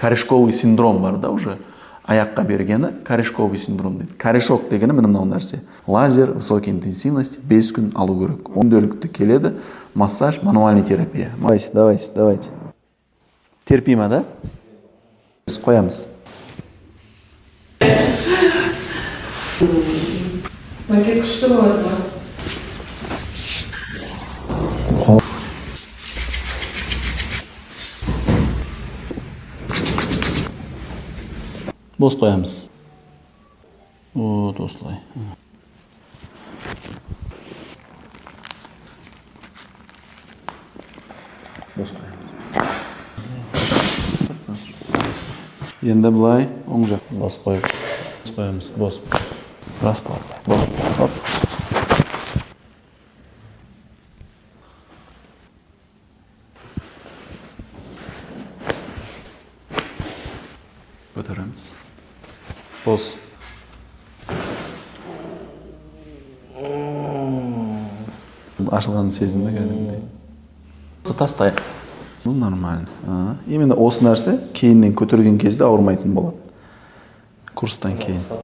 Корешковый синдром бар да уже. Аяққа бергені корешковый синдром дейді. Корешок дегені міне мынау нәрсе. Лазер, высокой интенсивность 5 күн алу керек. Күнделікті келеді, массаж, мануальный терапия. Давайте. Терпима, да? Біз қоямыз. Мәке күшті болады ма? Бос қоямыз. Вот осылай. Бос қоямыз. Енді былай, оң жақ. Бос қойып. Бос қоямыз. Бос. Расслабляй. Бос. Хоп. Көтереміз. Бос. Ашылғанын сезінді кәдімгідей. Тастай. Ну, нормально. Именно осы нәрсе кейіннен көтерген кезде ауырмайтын болады. Курстан кейін.